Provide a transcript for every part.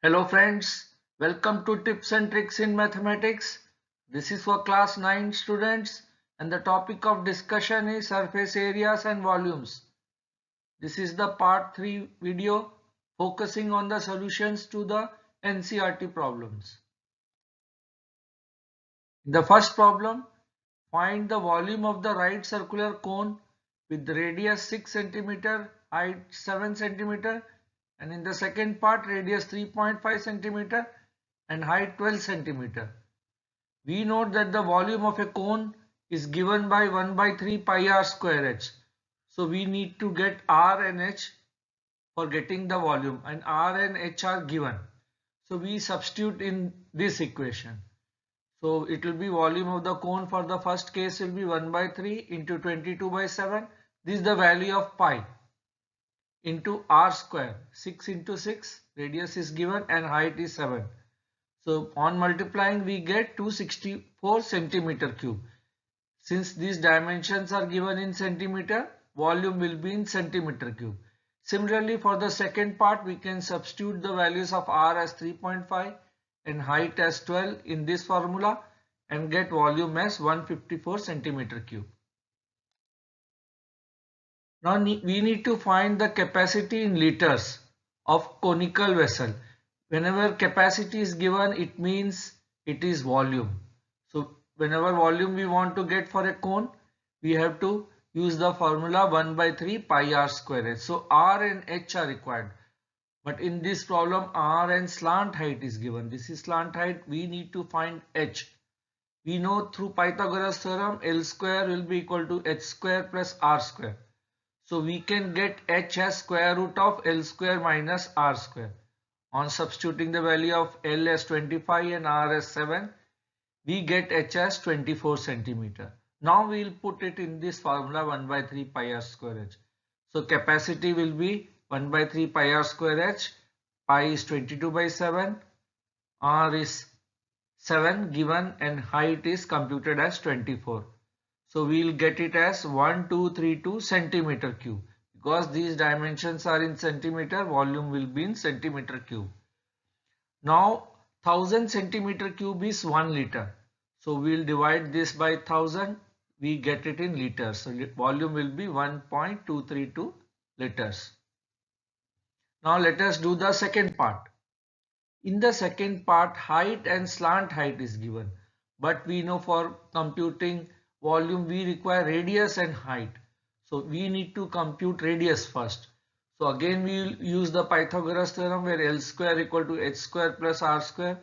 Hello friends, welcome to Tips and Tricks in Mathematics. This is for class 9 students and the topic of discussion is surface areas and volumes. This is the part 3 video focusing on the solutions to the NCERT problems. In the first problem, find the volume of the right circular cone with radius 6 cm, height 7 cm, and in the second part radius 3.5 cm and height 12 cm. We note that the volume of a cone is given by 1 by 3 pi r square h. So we need to get r and h for getting the volume, and r and h are given. So we substitute in this equation. So it will be volume of the cone for the first case will be 1 by 3 into 22 by 7. This is the value of pi into r square. 6 into 6, radius is given and height is 7. So on multiplying we get 264 centimeter cube. Since these dimensions are given in centimeter, volume will be in centimeter cube. Similarly, for the second part we can substitute the values of r as 3.5 and height as 12 in this formula and get volume as 154 centimeter cube. Now we need to find the capacity in liters of conical vessel. Whenever capacity is given, it means it is volume. So whenever volume we want to get for a cone, we have to use the formula 1 by 3 pi r square h. So r and h are required. But in this problem, r and slant height is given. This is slant height. We need to find h. We know through Pythagoras theorem, L square will be equal to h square plus r square. So we can get h as square root of L square minus r square. On substituting the value of L as 25 and r as 7, we get h as 24 centimeter. Now we will put it in this formula 1 by 3 pi r square h. So capacity will be 1 by 3 pi r square h. Pi is 22 by 7. R is 7 given and height is computed as 24. So we will get it as 1232 centimeter cube. Because these dimensions are in centimeter, volume will be in centimeter cube. Now 1000 centimeter cube is 1 liter. So we will divide this by 1000. We get it in liters. So volume will be 1.232 liters. Now let us do the second part. In the second part, height and slant height is given. But we know for computing volume we require radius and height. So we need to compute radius first. So again we will use the Pythagoras theorem where L square equal to h square plus r square.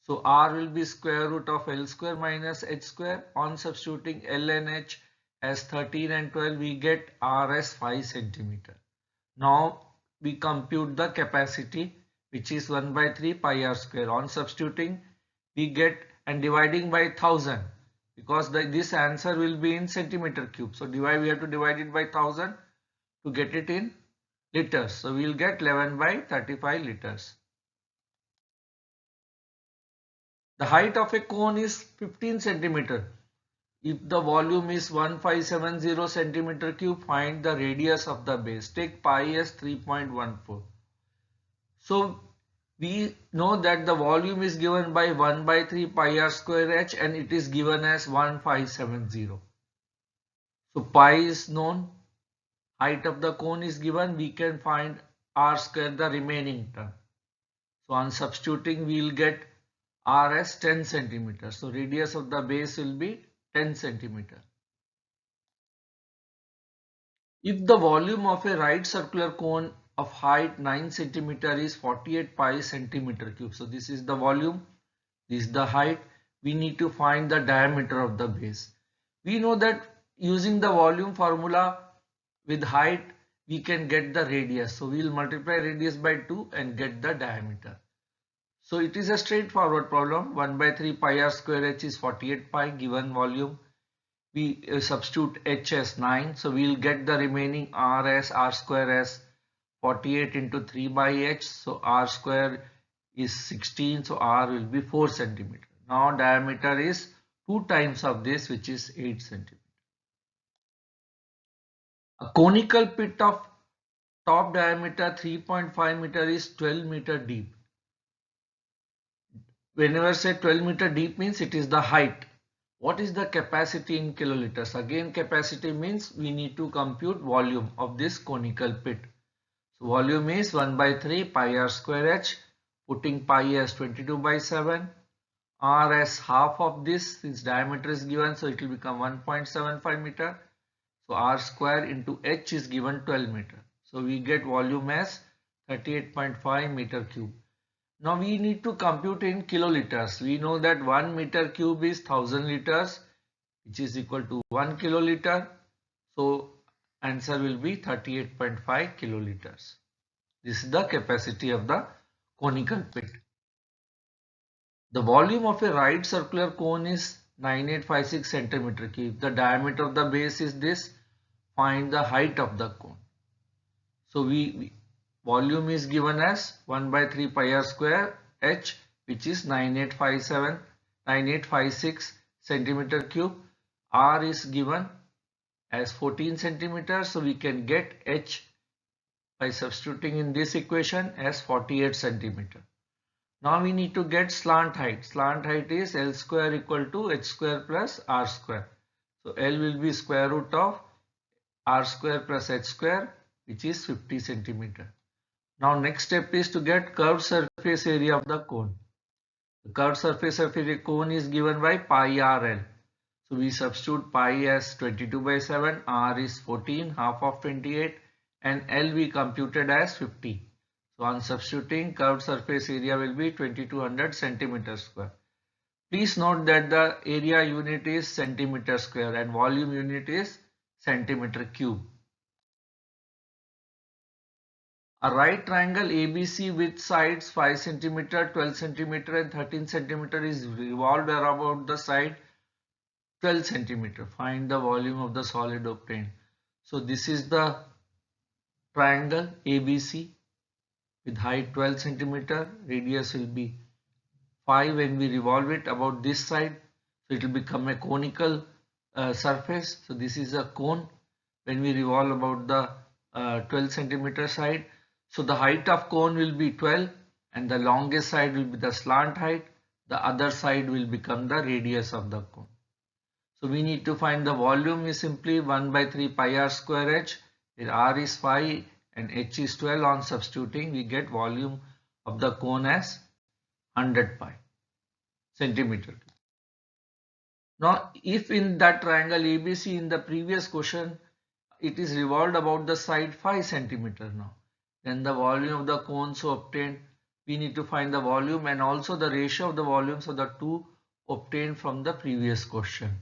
So r will be square root of L square minus h square. On substituting L and h as 13 and 12 we get r as 5 centimeter. Now we compute the capacity which is 1 by 3 pi r square. On substituting we get and dividing by 1000 because this answer will be in centimeter cube. So we have to divide it by 1000 to get it in liters. So we will get 11 by 35 liters. The height of a cone is 15 centimeter. If the volume is 1570 centimeter cube, find the radius of the base. Take pi as 3.14. So we know that the volume is given by 1 by 3 pi r square h and it is given as 1570. So pi is known, height of the cone is given, we can find r square, the remaining term. So on substituting we will get r as 10 centimeter. So radius of the base will be 10 centimeter. If the volume of a right circular cone of height 9 centimeter is 48 pi centimeter cube. So this is the volume, this is the height. We need to find the diameter of the base. We know that using the volume formula with height we can get the radius. So we will multiply radius by 2 and get the diameter. So it is a straightforward problem. 1 by 3 pi r square h is 48 pi given volume. We substitute h as 9. So we will get the remaining r as r square as 48 into 3 by h. So r square is 16. So r will be 4 centimeter. Now diameter is 2 times of this, which is 8 centimeter. A conical pit of top diameter 3.5 meter is 12 meter deep. whenever say 12 meter deep means it is the height. What is the capacity in kiloliters? Again, capacity means we need to compute volume of this conical pit. So volume is 1 by 3 pi r square h, putting pi as 22 by 7, r as half of this since diameter is given, so it will become 1.75 meter. So r square into h is given 12 meter. So we get volume as 38.5 meter cube. Now we need to compute in kiloliters. We know that 1 meter cube is 1000 liters, which is equal to 1 kiloliter. So answer will be 38.5 kiloliters. This is the capacity of the conical pit. The volume of a right circular cone is 9856 centimeter cube. The diameter of the base is this. Find the height of the cone. So volume is given as 1 by 3 pi r square h, which is 9856 centimeter cube. R is given as 14 centimeters. So we can get h by substituting in this equation as 48 centimeter. Now we need to get slant height. Slant height is L square equal to h square plus r square. So L will be square root of r square plus h square, which is 50 centimeter. Now next step is to get curved surface area of the cone. The curved surface of a cone is given by pi rl. So we substitute pi as 22 by 7, r is 14, half of 28, and L we computed as 50. So on substituting, curved surface area will be 2200 centimeter square. Please note that the area unit is centimeter square and volume unit is centimeter cube. A right triangle ABC with sides 5 cm, 12 cm and 13 cm is revolved about the side 12 cm. Find the volume of the solid obtained. So this is the triangle ABC with height 12 cm, radius will be 5 when we revolve it about this side. So it will become a conical surface. So this is a cone when we revolve about the 12 centimeter side. So the height of cone will be 12 and the longest side will be the slant height. The other side will become the radius of the cone. So we need to find the volume is simply 1 by 3 pi r square h, where r is 5 and h is 12. On substituting, we get volume of the cone as 100 pi centimeter. Now if in that triangle ABC in the previous question it is revolved about the side 5 centimeter now, then the volume of the cone so obtained, we need to find the volume and also the ratio of the volumes of the two obtained from the previous question.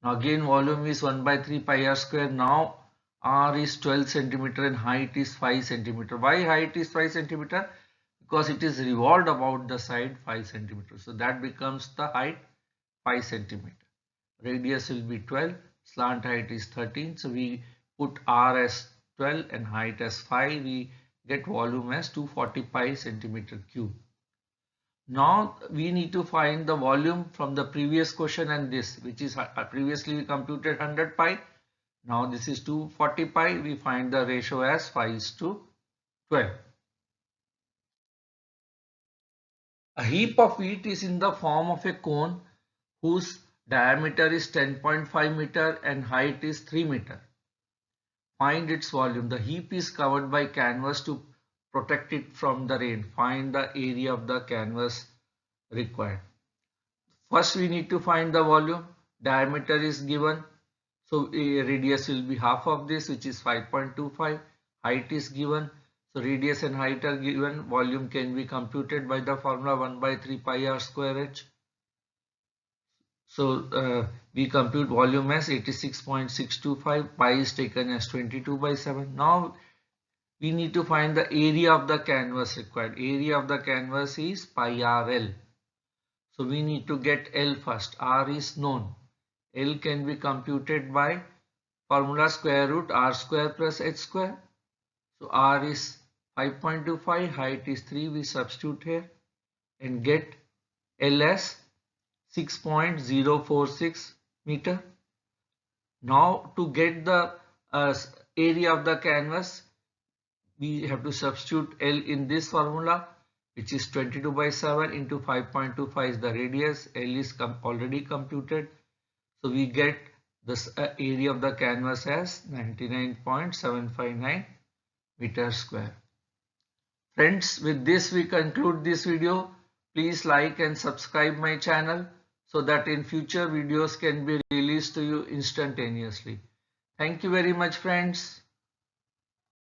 Now again volume is 1 by 3 pi r square. Now r is 12 centimeter and height is 5 centimeter. Why height is 5 centimeter? Because it is revolved about the side 5 centimeter. So that becomes the height 5 centimeter. Radius will be 12. Slant height is 13. So we put r as 12 and height as 5. We get volume as 240 pi centimeter cube. Now we need to find the volume from the previous question and this, which is previously we computed 100 pi. Now this is 240 pi. We find the ratio as 5:12. A heap of wheat is in the form of a cone whose diameter is 10.5 meter and height is 3 meter. Find its volume. The heap is covered by canvas to protect it from the rain. Find the area of the canvas required. First we need to find the volume. Diameter is given. So radius will be half of this, which is 5.25. Height is given. So radius and height are given. Volume can be computed by the formula 1 by 3 pi r square h. So we compute volume as 86.625. Pi is taken as 22 by 7. Now we need to find the area of the canvas required. Area of the canvas is pi rl. So we need to get L first. R is known. L can be computed by formula square root r square plus h square. So r is 5.25, height is 3. We substitute here and get L as 6.046 meter. Now to get the area of the canvas, we have to substitute L in this formula. which is 22 by 7 into 5.25 is the radius. L is already computed. So we get the area of the canvas as 99.759 meters square. Friends, with this we conclude this video. Please like and subscribe my channel so that in future videos can be released to you instantaneously. Thank you very much, friends.